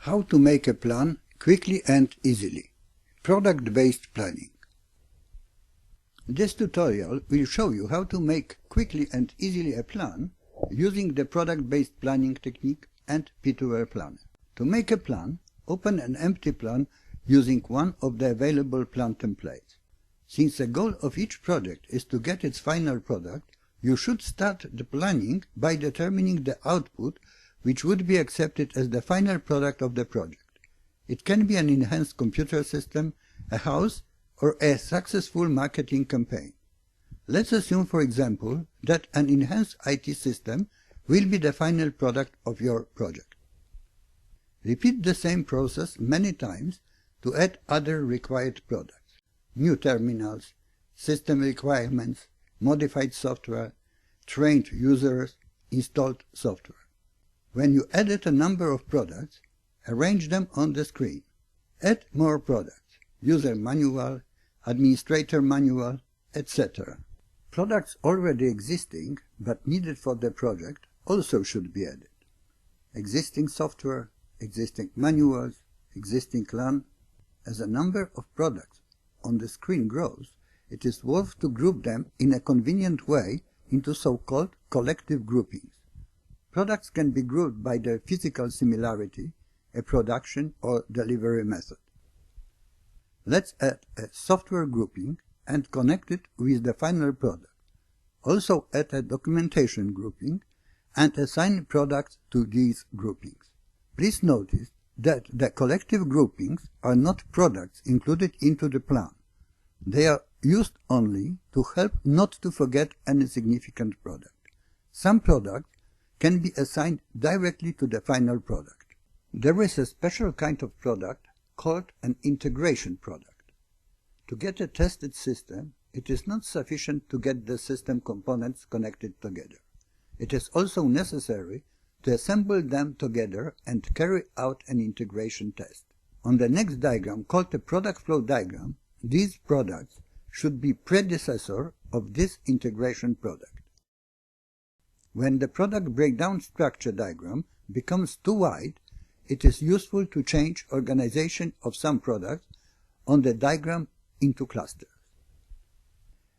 How to make a plan quickly and easily. Product-based planning. This tutorial will show you how to make quickly and easily a plan using the product-based planning technique and P2ware Planner. To make a plan, open an empty plan using one of the available plan templates. Since the goal of each project is to get its final product, you should start the planning by determining the output which would be accepted as the final product of the project. It can be an enhanced computer system, a house, or a successful marketing campaign. Let's assume, for example, that an enhanced IT system will be the final product of your project. Repeat the same process many times to add other required products. New terminals, system requirements, modified software, trained users, installed software. When you added a number of products, arrange them on the screen. Add more products, user manual, administrator manual, etc. Products already existing but needed for the project also should be added. Existing software, existing manuals, existing plan. As the number of products on the screen grows, it is worth to group them in a convenient way into so-called collective groupings. Products can be grouped by their physical similarity, a production or delivery method. Let's add a software grouping and connect it with the final product. Also add a documentation grouping and assign products to these groupings. Please notice that the collective groupings are not products included into the plan. They are used only to help not to forget any significant product. Some products can be assigned directly to the final product. There is a special kind of product called an integration product. To get a tested system, it is not sufficient to get the system components connected together. It is also necessary to assemble them together and carry out an integration test. On the next diagram, called the product flow diagram, these products should be predecessor of this integration product. When the product breakdown structure diagram becomes too wide, it is useful to change organization of some products on the diagram into clusters.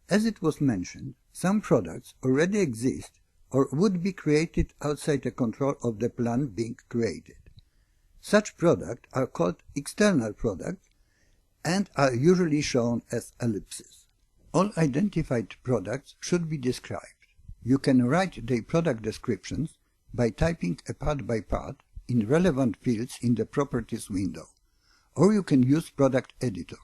As it was mentioned, some products already exist or would be created outside the control of the plan being created. Such products are called external products and are usually shown as ellipses. All identified products should be described. You can write their product descriptions by typing a part by part in relevant fields in the Properties window, or you can use Product Editor.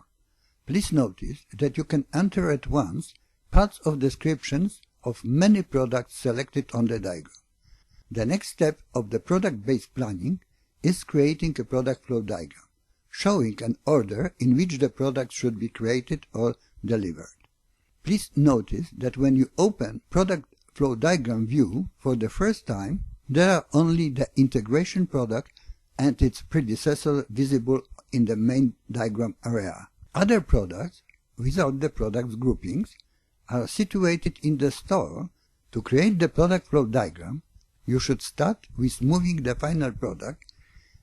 Please notice that you can enter at once parts of descriptions of many products selected on the diagram. The next step of the product-based planning is creating a product flow diagram, showing an order in which the products should be created or delivered. Please notice that when you open Product Flow Diagram view for the first time, there are only the integration product and its predecessor visible in the main diagram area. Other products, without the products groupings, are situated in the store. To create the product flow diagram, you should start with moving the final product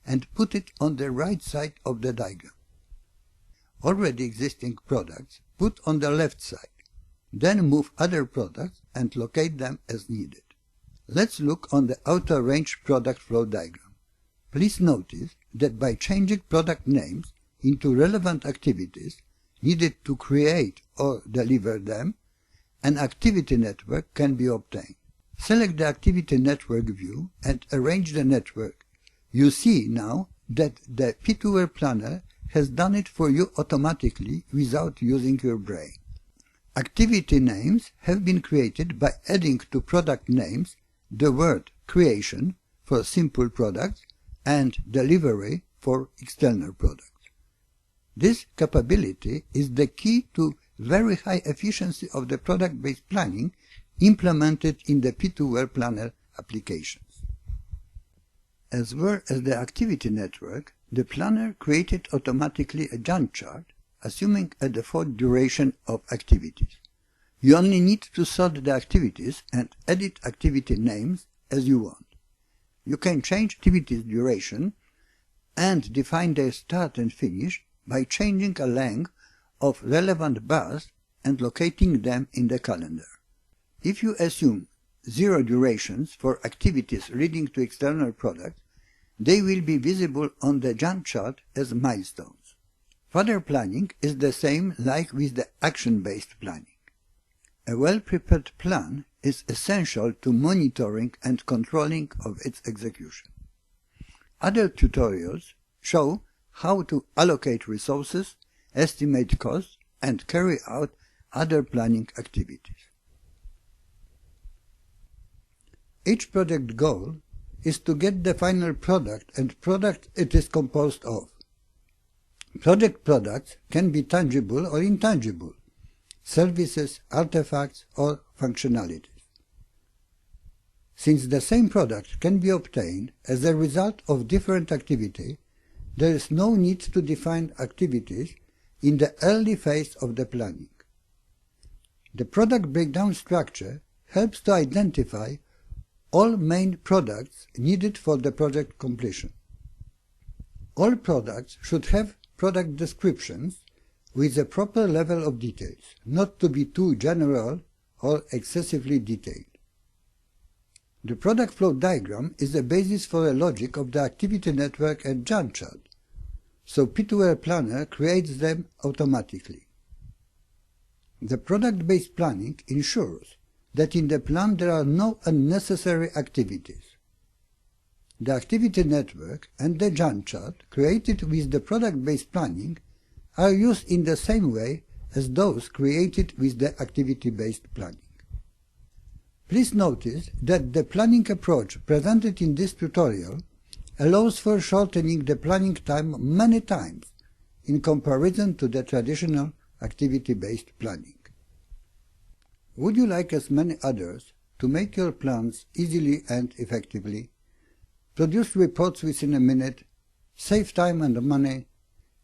and put it on the right side of the diagram. Already existing products put on the left side. Then move other products and locate them as needed. Let's look on the auto-arranged product flow diagram. Please notice that by changing product names into relevant activities needed to create or deliver them, an activity network can be obtained. Select the activity network view and arrange the network. You see now that the P2ware Planner has done it for you automatically without using your brain. Activity names have been created by adding to product names the word creation for simple products and delivery for external products. This capability is the key to very high efficiency of the product-based planning implemented in the P2ware Planner applications. As well as the activity network, the planner created automatically a Gantt chart assuming a default duration of activities. You only need to sort the activities and edit activity names as you want. You can change activities duration and define their start and finish by changing a length of relevant bars and locating them in the calendar. If you assume 0 durations for activities leading to external products, they will be visible on the Gantt chart as milestones. Further planning is the same like with the action-based planning. A well-prepared plan is essential to monitoring and controlling of its execution. Other tutorials show how to allocate resources, estimate costs, and carry out other planning activities. Each project goal is to get the final product and product it is composed of. Project products can be tangible or intangible, services, artifacts, or functionalities. Since the same product can be obtained as a result of different activity, there is no need to define activities in the early phase of the planning. The product breakdown structure helps to identify all main products needed for the project completion. All products should have product descriptions with a proper level of details, not to be too general or excessively detailed. The product flow diagram is the basis for the logic of the activity network and Gantt chart, so P2ware Planner creates them automatically. The product-based planning ensures that in the plan there are no unnecessary activities. The activity network and the Gantt chart created with the product-based planning are used in the same way as those created with the activity-based planning. Please notice that the planning approach presented in this tutorial allows for shortening the planning time many times in comparison to the traditional activity-based planning. Would you like, as many others, to make your plans easily and effectively, produce reports within a minute, save time and money,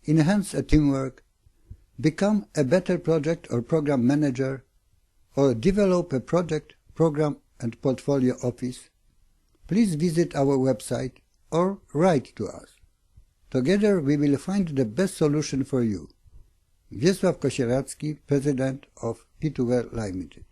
enhance a teamwork, become a better project or program manager, or develop a project, program and portfolio office? Please visit our website or write to us. Together we will find the best solution for you. Wiesław Kosieracki, President of P2ware Limited.